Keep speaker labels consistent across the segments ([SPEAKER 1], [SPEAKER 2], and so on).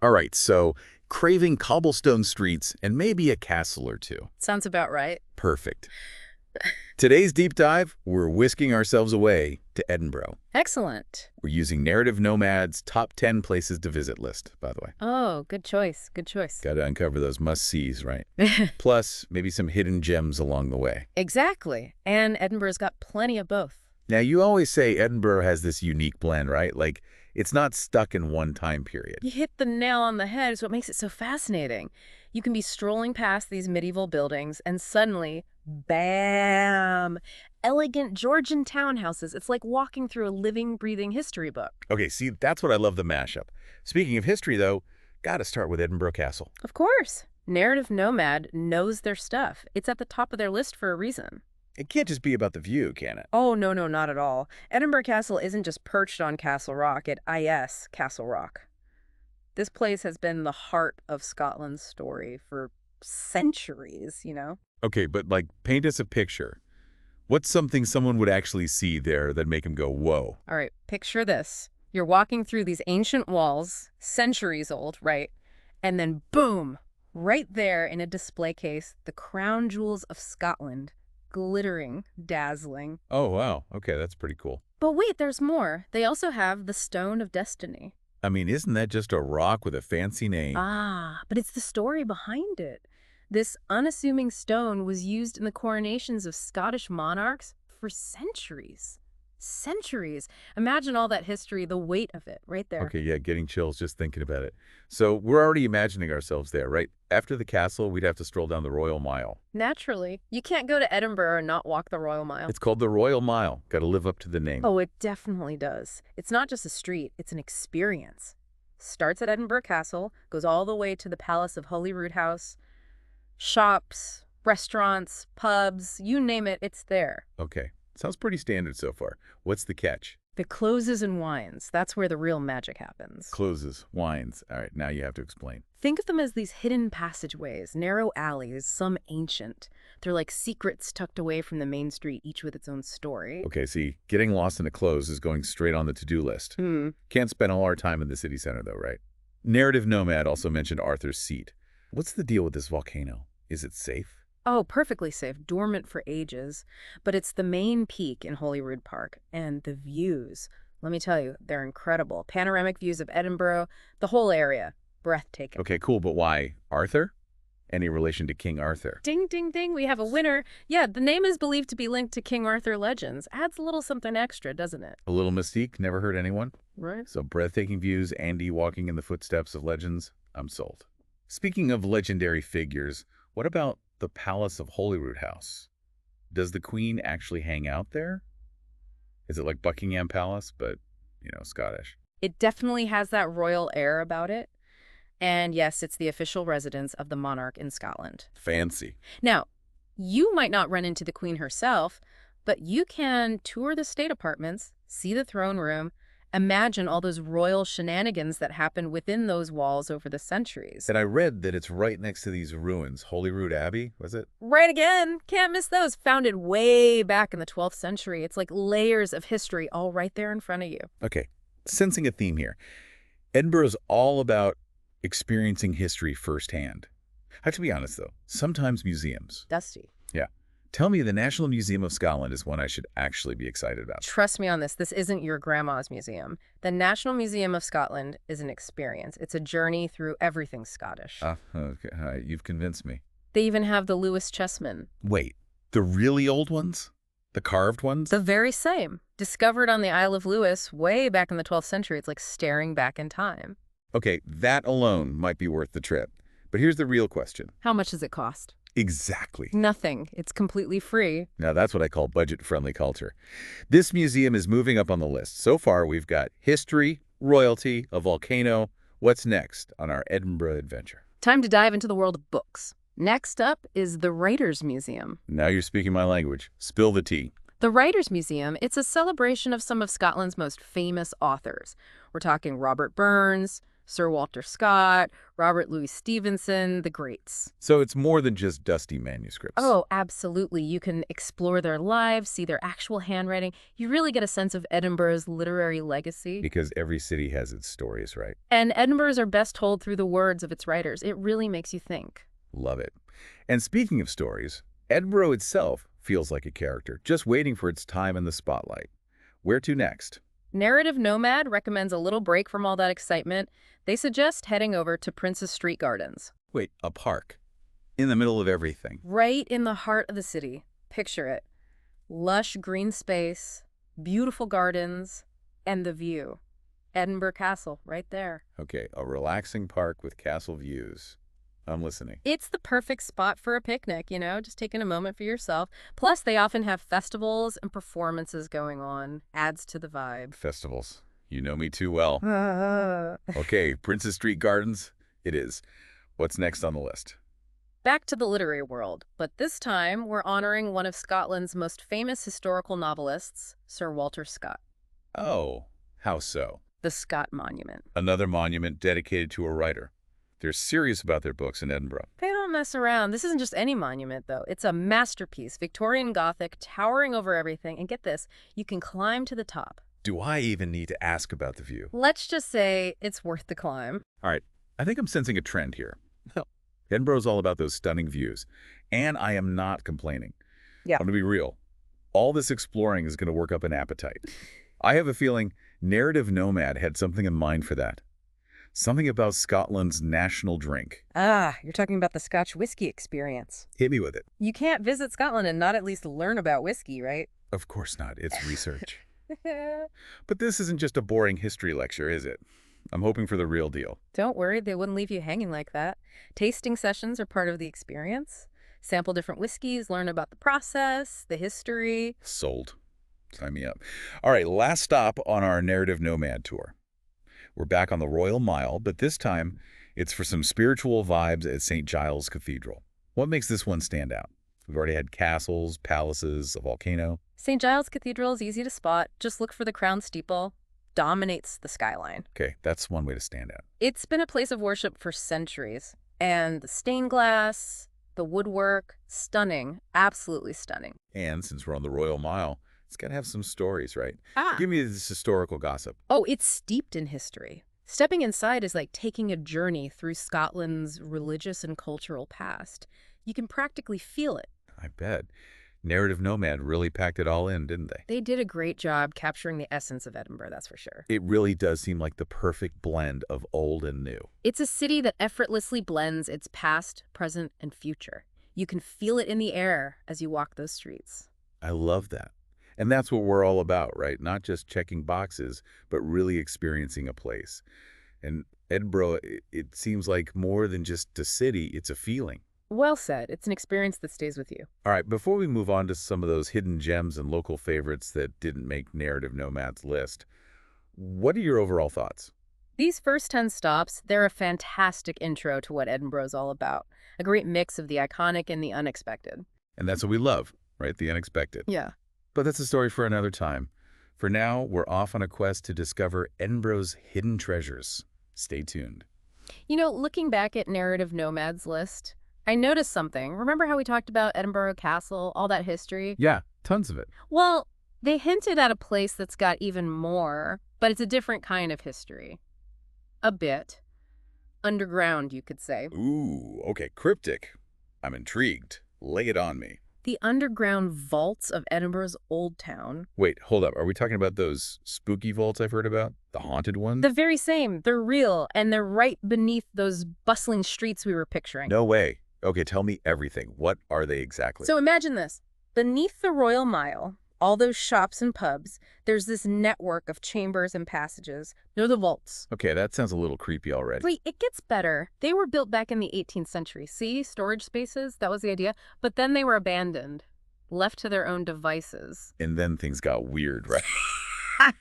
[SPEAKER 1] All right, so craving cobblestone streets and maybe a castle or two.
[SPEAKER 2] Sounds about right.
[SPEAKER 1] Perfect. Today's deep dive, we're whisking ourselves away to Edinburgh.
[SPEAKER 2] Excellent.
[SPEAKER 1] We're using Narrative Nomad's top 10 places to visit list, by the way.
[SPEAKER 2] Oh, good choice. Good choice.
[SPEAKER 1] Got to uncover those must-sees, right? Plus, maybe some hidden gems along the way.
[SPEAKER 2] Exactly. And Edinburgh's got plenty of both.
[SPEAKER 1] Now, you always say Edinburgh has this unique blend, right? Like, it's not stuck in one time period.
[SPEAKER 2] You hit the nail on the head is what makes it so fascinating. You can be strolling past these medieval buildings and suddenly, bam, elegant Georgian townhouses. It's like walking through a living, breathing history book.
[SPEAKER 1] Okay, see, that's what I love the mashup. Speaking of history, though, gotta start with Edinburgh Castle.
[SPEAKER 2] Of course. Narrative Nomad knows their stuff. It's at the top of their list for a reason.
[SPEAKER 1] It can't just be about the view, can it?
[SPEAKER 2] Oh, no, no, not at all. Edinburgh Castle isn't just perched on Castle Rock at IS Castle Rock. This place has been the heart of Scotland's story for centuries, you know?
[SPEAKER 1] Okay, but like, paint us a picture. What's something someone would actually see there that make them go, whoa?
[SPEAKER 2] All right, picture this. You're walking through these ancient walls, centuries old, right? And then boom, right there in a display case, the crown jewels of Scotland, glittering, dazzling.
[SPEAKER 1] Oh, wow. Okay, that's pretty cool.
[SPEAKER 2] But wait, there's more. They also have the Stone of Destiny.
[SPEAKER 1] I mean, isn't that just a rock with a fancy name?
[SPEAKER 2] Ah, but it's the story behind it. This unassuming stone was used in the coronations of Scottish monarchs for centuries. Centuries. Imagine all that history, the weight of it, right there.
[SPEAKER 1] Okay, yeah, getting chills just thinking about it. So we're already imagining ourselves there, right? After the castle, we'd have to stroll down the Royal Mile.
[SPEAKER 2] Naturally. You can't go to Edinburgh and not walk the Royal Mile.
[SPEAKER 1] It's called the Royal Mile. Got to live up to the name.
[SPEAKER 2] Oh, it definitely does. It's not just a street, it's an experience. Starts at Edinburgh Castle, goes all the way to the Palace of Holyrood House. Shops, restaurants, pubs, you name it, it's there.
[SPEAKER 1] Okay, sounds pretty standard so far. What's the catch?
[SPEAKER 2] The closes and wines, that's where the real magic happens.
[SPEAKER 1] Closes, wines. All right, now you have to explain.
[SPEAKER 2] Think of them as these hidden passageways, narrow alleys, some ancient. They're like secrets tucked away from the main street, each with its own story.
[SPEAKER 1] Okay, see, getting lost in a close is going straight on the to-do list. Can't spend all our time in the city center, though, right? Narrative Nomad also mentioned Arthur's Seat. What's the deal with this volcano? Is it safe?
[SPEAKER 2] Oh, perfectly safe, dormant for ages. But it's the main peak in Holyrood Park, and the views. Let me tell you, they're incredible. Panoramic views of Edinburgh, the whole area. Breathtaking.
[SPEAKER 1] Okay, cool, but why Arthur? Any relation to King Arthur?
[SPEAKER 2] Ding, ding, ding, we have a winner. Yeah, the name is believed to be linked to King Arthur legends. Adds a little something extra, doesn't it?
[SPEAKER 1] A little mystique, never hurt anyone?
[SPEAKER 2] Right.
[SPEAKER 1] So breathtaking views, Andy walking in the footsteps of legends, I'm sold. Speaking of legendary figures, what about the Palace of Holyrood House? Does the Queen actually hang out there? Is it like Buckingham Palace, but, Scottish?
[SPEAKER 2] It definitely has that royal air about it. And yes, it's the official residence of the monarch in Scotland.
[SPEAKER 1] Fancy.
[SPEAKER 2] Now, you might not run into the Queen herself, but you can tour the state apartments, see the throne room, imagine all those royal shenanigans that happened within those walls over the centuries.
[SPEAKER 1] And I read that it's right next to these ruins. Holyrood Abbey, was it?
[SPEAKER 2] Right again. Can't miss those. Founded way back in the 12th century. It's like layers of history all right there in front of you.
[SPEAKER 1] Okay, sensing a theme here. Edinburgh is all about experiencing history firsthand. I have to be honest, though. Sometimes museums.
[SPEAKER 2] Dusty.
[SPEAKER 1] Yeah. Tell me the National Museum of Scotland is one I should actually be excited about.
[SPEAKER 2] Trust me on this. This isn't your grandma's museum. The National Museum of Scotland is an experience. It's a journey through everything Scottish.
[SPEAKER 1] Okay. All right, you've convinced me.
[SPEAKER 2] They even have the Lewis chessmen.
[SPEAKER 1] Wait, the really old ones? The carved ones?
[SPEAKER 2] The very same. Discovered on the Isle of Lewis way back in the 12th century. It's like staring back in time.
[SPEAKER 1] Okay, that alone might be worth the trip. But here's the real question.
[SPEAKER 2] How much does it cost?
[SPEAKER 1] Exactly.
[SPEAKER 2] Nothing. It's completely free.
[SPEAKER 1] Now that's what I call budget-friendly culture. This museum is moving up on the list. So far, we've got history, royalty, a volcano. What's next on our Edinburgh adventure?
[SPEAKER 2] Time to dive into the world of books. Next up is the Writers' Museum.
[SPEAKER 1] Now you're speaking my language. Spill the tea.
[SPEAKER 2] The Writers' Museum, it's a celebration of some of Scotland's most famous authors. We're talking Robert Burns, Sir Walter Scott, Robert Louis Stevenson, the greats.
[SPEAKER 1] So it's more than just dusty manuscripts.
[SPEAKER 2] Oh, absolutely. You can explore their lives, see their actual handwriting. You really get a sense of Edinburgh's literary legacy.
[SPEAKER 1] Because every city has its stories, right?
[SPEAKER 2] And Edinburgh's are best told through the words of its writers. It really makes you think.
[SPEAKER 1] Love it. And speaking of stories, Edinburgh itself feels like a character, just waiting for its time in the spotlight. Where to next?
[SPEAKER 2] Narrative Nomad recommends a little break from all that excitement. They suggest heading over to Princess Street Gardens.
[SPEAKER 1] Wait, a park. In the middle of everything.
[SPEAKER 2] Right in the heart of the city. Picture it. Lush green space, beautiful gardens, and the view. Edinburgh Castle, right there.
[SPEAKER 1] Okay, a relaxing park with castle views. I'm listening.
[SPEAKER 2] It's the perfect spot for a picnic, just taking a moment for yourself. Plus, they often have festivals and performances going on. Adds to the vibe.
[SPEAKER 1] Festivals. You know me too well. Okay, Princess Street Gardens, it is. What's next on the list?
[SPEAKER 2] Back to the literary world, but this time we're honoring one of Scotland's most famous historical novelists, Sir Walter Scott.
[SPEAKER 1] Oh, how so?
[SPEAKER 2] The Scott Monument.
[SPEAKER 1] Another monument dedicated to a writer. They're serious about their books in Edinburgh.
[SPEAKER 2] They don't mess around. This isn't just any monument, though. It's a masterpiece, Victorian Gothic, towering over everything. And get this, you can climb to the top.
[SPEAKER 1] Do I even need to ask about the view?
[SPEAKER 2] Let's just say it's worth the climb.
[SPEAKER 1] All right, I think I'm sensing a trend here. Edinburgh's all about those stunning views, and I am not complaining.
[SPEAKER 2] Yeah.
[SPEAKER 1] I'm going to be real. All this exploring is going to work up an appetite. I have a feeling Narrative Nomad had something in mind for that. Something about Scotland's national drink.
[SPEAKER 2] Ah, you're talking about the Scotch whiskey experience.
[SPEAKER 1] Hit me with it.
[SPEAKER 2] You can't visit Scotland and not at least learn about whiskey, right?
[SPEAKER 1] Of course not. It's research. But this isn't just a boring history lecture, is it? I'm hoping for the real deal.
[SPEAKER 2] Don't worry, they wouldn't leave you hanging like that. Tasting sessions are part of the experience. Sample different whiskeys, learn about the process, the history.
[SPEAKER 1] Sold. Sign me up. All right, last stop on our Narrative Nomad tour. We're back on the Royal Mile, but this time it's for some spiritual vibes at St. Giles Cathedral. What makes this one stand out? We've already had castles, palaces, a volcano.
[SPEAKER 2] St. Giles Cathedral is easy to spot. Just look for the crown steeple. Dominates the skyline.
[SPEAKER 1] Okay, that's one way to stand out.
[SPEAKER 2] It's been a place of worship for centuries. And the stained glass, the woodwork, stunning, absolutely stunning.
[SPEAKER 1] And since we're on the Royal Mile, it's got to have some stories, right?
[SPEAKER 2] Ah.
[SPEAKER 1] Give me this historical gossip.
[SPEAKER 2] Oh, it's steeped in history. Stepping inside is like taking a journey through Scotland's religious and cultural past. You can practically feel it.
[SPEAKER 1] I bet. Narrative Nomad really packed it all in, didn't they?
[SPEAKER 2] They did a great job capturing the essence of Edinburgh, that's for sure.
[SPEAKER 1] It really does seem like the perfect blend of old and new.
[SPEAKER 2] It's a city that effortlessly blends its past, present, and future. You can feel it in the air as you walk those streets.
[SPEAKER 1] I love that. And that's what we're all about, right? Not just checking boxes, but really experiencing a place. And Edinburgh, it seems like more than just a city, it's a feeling.
[SPEAKER 2] Well said. It's an experience that stays with you.
[SPEAKER 1] All right, before we move on to some of those hidden gems and local favorites that didn't make Narrative Nomad's list, what are your overall thoughts?
[SPEAKER 2] These first 10 stops, they're a fantastic intro to what Edinburgh's all about. A great mix of the iconic and the unexpected.
[SPEAKER 1] And that's what we love, right? The unexpected.
[SPEAKER 2] Yeah.
[SPEAKER 1] But that's a story for another time. For now, we're off on a quest to discover Edinburgh's hidden treasures. Stay tuned.
[SPEAKER 2] Looking back at Narrative Nomad's list, I noticed something. Remember how we talked about Edinburgh Castle, all that history?
[SPEAKER 1] Yeah, tons of it.
[SPEAKER 2] Well, they hinted at a place that's got even more, but it's a different kind of history. A bit. Underground, you could say.
[SPEAKER 1] Ooh, okay, cryptic. I'm intrigued. Lay it on me.
[SPEAKER 2] The underground vaults of Edinburgh's Old Town.
[SPEAKER 1] Wait, hold up. Are we talking about those spooky vaults I've heard about? The haunted ones?
[SPEAKER 2] The very same. They're real, and they're right beneath those bustling streets we were picturing.
[SPEAKER 1] No way. Okay, tell me everything. What are they exactly?
[SPEAKER 2] So imagine this. Beneath the Royal Mile, all those shops and pubs, there's this network of chambers and passages. They're the vaults.
[SPEAKER 1] Okay, that sounds a little creepy already.
[SPEAKER 2] Wait, it gets better. They were built back in the 18th century. See? Storage spaces? That was the idea. But then they were abandoned, left to their own devices.
[SPEAKER 1] And then things got weird, right?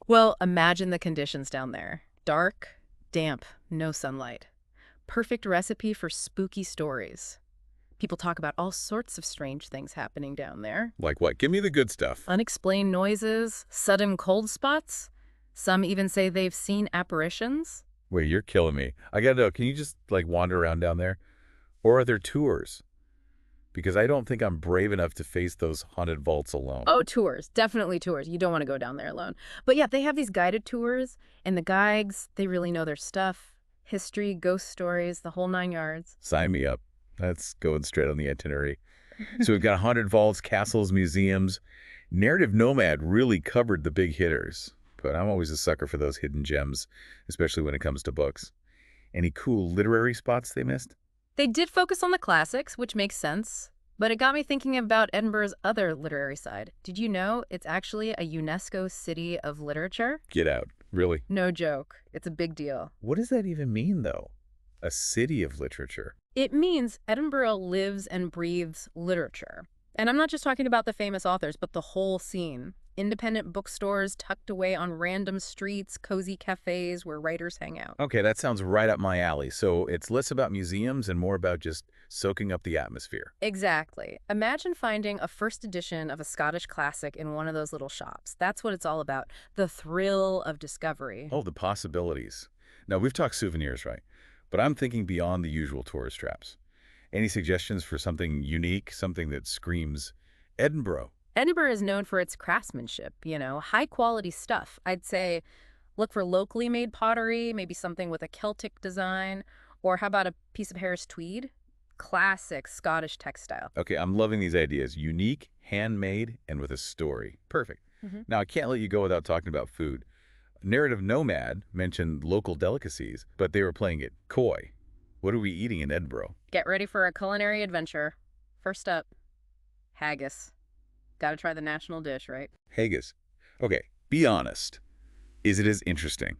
[SPEAKER 2] Well, imagine the conditions down there. Dark, damp, no sunlight. Perfect recipe for spooky stories. People talk about all sorts of strange things happening down there.
[SPEAKER 1] Like what? Give me the good stuff.
[SPEAKER 2] Unexplained noises, sudden cold spots. Some even say they've seen apparitions.
[SPEAKER 1] Wait, you're killing me. I gotta know, can you just, like, wander around down there? Or are there tours? Because I don't think I'm brave enough to face those haunted vaults alone.
[SPEAKER 2] Oh, tours. Definitely tours. You don't want to go down there alone. But yeah, they have these guided tours, and the guides, they really know their stuff. History, ghost stories, the whole 9 yards.
[SPEAKER 1] Sign me up. That's going straight on the itinerary. So we've got haunted vaults, castles, museums. Narrative Nomad really covered the big hitters, but I'm always a sucker for those hidden gems, especially when it comes to books. Any cool literary spots they missed?
[SPEAKER 2] They did focus on the classics, which makes sense. But it got me thinking about Edinburgh's other literary side. Did you know it's actually a UNESCO City of Literature?
[SPEAKER 1] Get out. Really?
[SPEAKER 2] No joke. It's a big deal.
[SPEAKER 1] What does that even mean, though? A city of literature.
[SPEAKER 2] It means Edinburgh lives and breathes literature. And I'm not just talking about the famous authors, but the whole scene. Independent bookstores tucked away on random streets, cozy cafes where writers hang out.
[SPEAKER 1] Okay, that sounds right up my alley. So it's less about museums and more about just soaking up the atmosphere.
[SPEAKER 2] Exactly. Imagine finding a first edition of a Scottish classic in one of those little shops. That's what it's all about. The thrill of discovery.
[SPEAKER 1] Oh, the possibilities. Now, we've talked souvenirs, right? But I'm thinking beyond the usual tourist traps. Any suggestions for something unique, something that screams Edinburgh?
[SPEAKER 2] Edinburgh is known for its craftsmanship, high quality stuff. I'd say look for locally made pottery, maybe something with a Celtic design, or how about a piece of Harris tweed? Classic Scottish textile.
[SPEAKER 1] Okay, I'm loving these ideas. Unique, handmade, and with a story. Perfect. Now, I can't let you go without talking about food. Narrative Nomad mentioned local delicacies, but they were playing it coy. What are we eating in Edinburgh?
[SPEAKER 2] Get ready for a culinary adventure. First up, haggis. Gotta try the national dish, right?
[SPEAKER 1] Haggis. Okay, be honest. Is it as interesting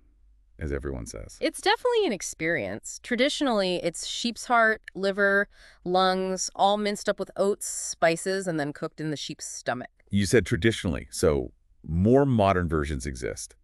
[SPEAKER 1] as everyone says?
[SPEAKER 2] It's definitely an experience. Traditionally, it's sheep's heart, liver, lungs, all minced up with oats, spices, and then cooked in the sheep's stomach.
[SPEAKER 1] You said traditionally, so more modern versions exist.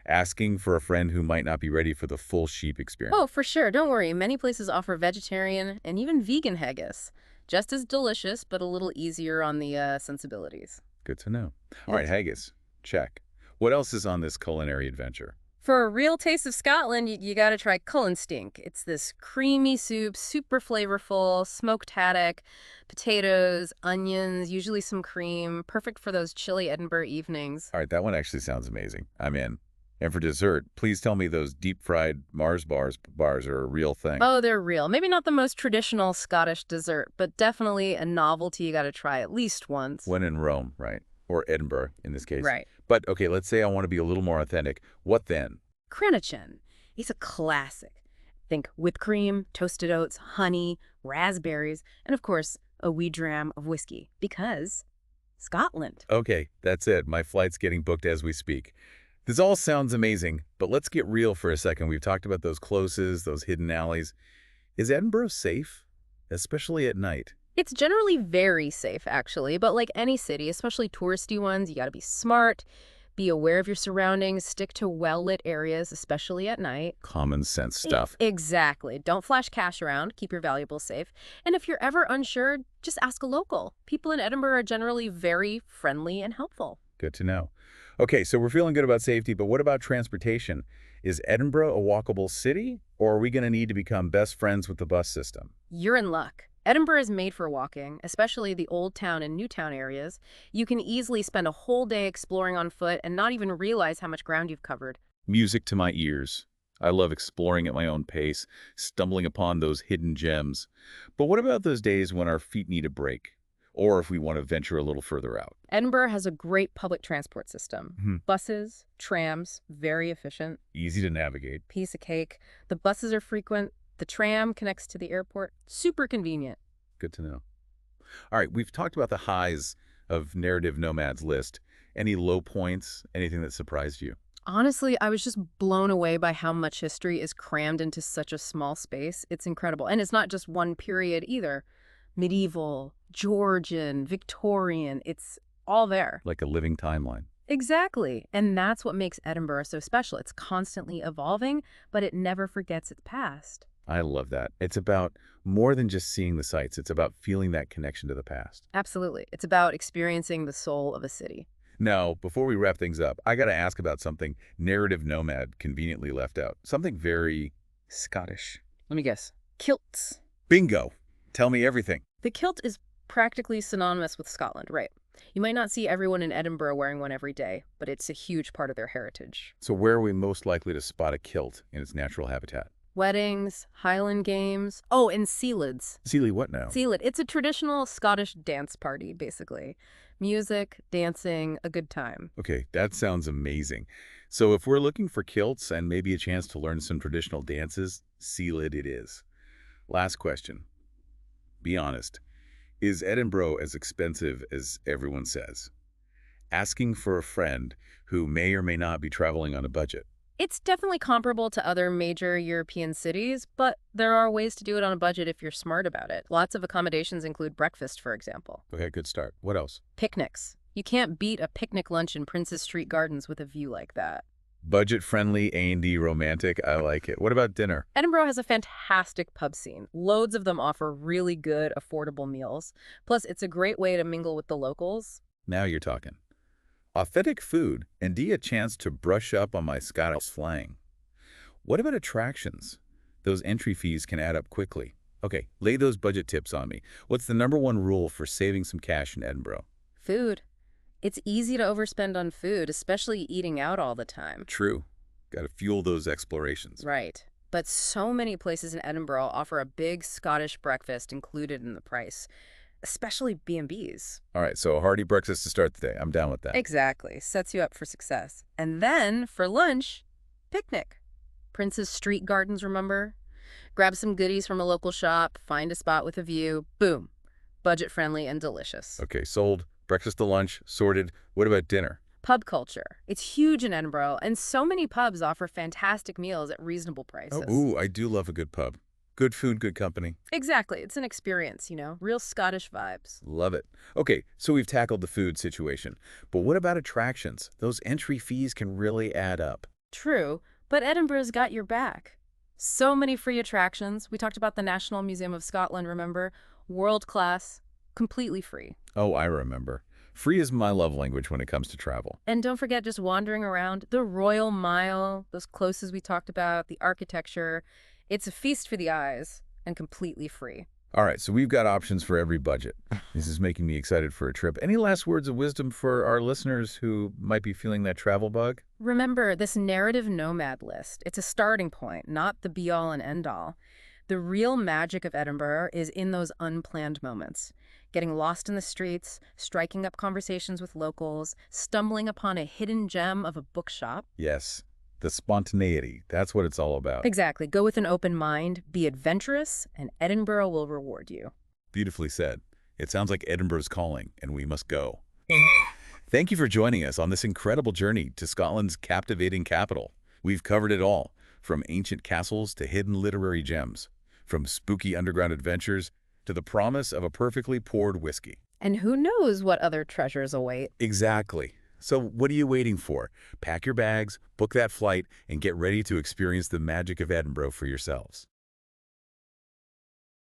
[SPEAKER 1] Asking for a friend who might not be ready for the full sheep experience.
[SPEAKER 2] Oh, for sure. Don't worry. Many places offer vegetarian and even vegan haggis. Just as delicious, but a little easier on the sensibilities.
[SPEAKER 1] Good to know. All right, haggis. Check. What else is on this culinary adventure?
[SPEAKER 2] For a real taste of Scotland, you got to try Cullen Stink. It's this creamy soup, super flavorful, smoked haddock, potatoes, onions, usually some cream, perfect for those chilly Edinburgh evenings.
[SPEAKER 1] All right, that one actually sounds amazing. I'm in. And for dessert, please tell me those deep-fried Mars bars are a real thing.
[SPEAKER 2] Oh, they're real. Maybe not the most traditional Scottish dessert, but definitely a novelty you got to try at least once.
[SPEAKER 1] When in Rome, right? Or Edinburgh, in this case.
[SPEAKER 2] Right.
[SPEAKER 1] But, okay, let's say I want to be a little more authentic. What then?
[SPEAKER 2] Cranachan. It's a classic. Think whipped cream, toasted oats, honey, raspberries, and of course, a wee dram of whiskey. Because Scotland.
[SPEAKER 1] Okay, that's it. My flight's getting booked as we speak. This all sounds amazing, but let's get real for a second. We've talked about those closes, those hidden alleys. Is Edinburgh safe, especially at night?
[SPEAKER 2] It's generally very safe, actually, but like any city, especially touristy ones, you got to be smart, be aware of your surroundings, stick to well-lit areas, especially at night.
[SPEAKER 1] Common sense stuff.
[SPEAKER 2] Exactly. Don't flash cash around. Keep your valuables safe. And if you're ever unsure, just ask a local. People in Edinburgh are generally very friendly and helpful.
[SPEAKER 1] Good to know. Okay, so we're feeling good about safety, but what about transportation? Is Edinburgh a walkable city, or are we going to need to become best friends with the bus system?
[SPEAKER 2] You're in luck. Edinburgh is made for walking, especially the Old Town and New Town areas. You can easily spend a whole day exploring on foot and not even realize how much ground you've covered.
[SPEAKER 1] Music to my ears. I love exploring at my own pace, stumbling upon those hidden gems. But what about those days when our feet need a break? Or if we want to venture a little further out?
[SPEAKER 2] Edinburgh has a great public transport system. Buses, trams, very efficient.
[SPEAKER 1] Easy to navigate.
[SPEAKER 2] Piece of cake. The buses are frequent. The tram connects to the airport. Super convenient.
[SPEAKER 1] Good to know. All right, we've talked about the highs of Narrative Nomad's list. Any low points? Anything that surprised you?
[SPEAKER 2] Honestly, I was just blown away by how much history is crammed into such a small space. It's incredible. And it's not just one period either. Medieval, Georgian, Victorian, it's all there.
[SPEAKER 1] Like a living timeline.
[SPEAKER 2] Exactly. And that's what makes Edinburgh so special. It's constantly evolving, but it never forgets its past.
[SPEAKER 1] I love that. It's about more than just seeing the sights. It's about feeling that connection to the past.
[SPEAKER 2] Absolutely. It's about experiencing the soul of a city.
[SPEAKER 1] Now, before we wrap things up, I got to ask about something narrative nomad conveniently left out. Something very Scottish.
[SPEAKER 2] Let me guess. Kilts.
[SPEAKER 1] Bingo. Tell me everything.
[SPEAKER 2] The kilt is practically synonymous with Scotland, right? You might not see everyone in Edinburgh wearing one every day, but it's a huge part of their heritage.
[SPEAKER 1] So where are we most likely to spot a kilt in its natural habitat?
[SPEAKER 2] Weddings, Highland games. Oh, and Sealids.
[SPEAKER 1] Sealy, what now?
[SPEAKER 2] Sealid. It's a traditional Scottish dance party, basically. Music, dancing, a good time.
[SPEAKER 1] Okay, that sounds amazing. So if we're looking for kilts and maybe a chance to learn some traditional dances, Sealid it is. Last question. Be honest. Is Edinburgh as expensive as everyone says? Asking for a friend who may or may not be traveling on a budget.
[SPEAKER 2] It's definitely comparable to other major European cities, but there are ways to do it on a budget if you're smart about it. Lots of accommodations include breakfast, for example.
[SPEAKER 1] Okay, good start. What else?
[SPEAKER 2] Picnics. You can't beat a picnic lunch in Princes Street Gardens with a view like that.
[SPEAKER 1] Budget-friendly, A&D romantic. I like it. What about dinner?
[SPEAKER 2] Edinburgh has a fantastic pub scene. Loads of them offer really good, affordable meals. Plus, it's a great way to mingle with the locals.
[SPEAKER 1] Now you're talking. Authentic food and a chance to brush up on my Scottish slang. What about attractions? Those entry fees can add up quickly. Okay, lay those budget tips on me. What's the #1 rule for saving some cash in Edinburgh?
[SPEAKER 2] Food. It's easy to overspend on food, especially eating out all the time.
[SPEAKER 1] True. Got to fuel those explorations.
[SPEAKER 2] Right. But so many places in Edinburgh offer a big Scottish breakfast included in the price, especially B&Bs.
[SPEAKER 1] All right, so a hearty breakfast to start the day. I'm down with that.
[SPEAKER 2] Exactly. Sets you up for success. And then, for lunch, picnic. Prince's Street Gardens, remember? Grab some goodies from a local shop, find a spot with a view, boom. Budget-friendly and delicious.
[SPEAKER 1] Okay, sold. Breakfast to lunch, sorted. What about dinner?
[SPEAKER 2] Pub culture. It's huge in Edinburgh, and so many pubs offer fantastic meals at reasonable prices.
[SPEAKER 1] Oh, ooh, I do love a good pub. Good food, good company.
[SPEAKER 2] Exactly. It's an experience, real Scottish vibes.
[SPEAKER 1] Love it. Okay, so we've tackled the food situation. But what about attractions? Those entry fees can really add up.
[SPEAKER 2] True, but Edinburgh's got your back. So many free attractions. We talked about the National Museum of Scotland, remember? World class, completely free.
[SPEAKER 1] Oh, I remember. Free is my love language when it comes to travel.
[SPEAKER 2] And don't forget just wandering around the Royal Mile, those closes we talked about, the architecture. It's a feast for the eyes and completely free.
[SPEAKER 1] All right, so we've got options for every budget. This is making me excited for a trip. Any last words of wisdom for our listeners who might be feeling that travel bug?
[SPEAKER 2] Remember, this narrative nomad list, it's a starting point, not the be-all and end-all. The real magic of Edinburgh is in those unplanned moments. Getting lost in the streets, striking up conversations with locals, stumbling upon a hidden gem of a bookshop.
[SPEAKER 1] Yes, the spontaneity. That's what it's all about.
[SPEAKER 2] Exactly. Go with an open mind, be adventurous, and Edinburgh will reward you.
[SPEAKER 1] Beautifully said. It sounds like Edinburgh's calling, and we must go. Thank you for joining us on this incredible journey to Scotland's captivating capital. We've covered it all, from ancient castles to hidden literary gems, from spooky underground adventures to the promise of a perfectly poured whiskey.
[SPEAKER 2] And who knows what other treasures await?
[SPEAKER 1] Exactly. So what are you waiting for? Pack your bags, book that flight, and get ready to experience the magic of Edinburgh for yourselves.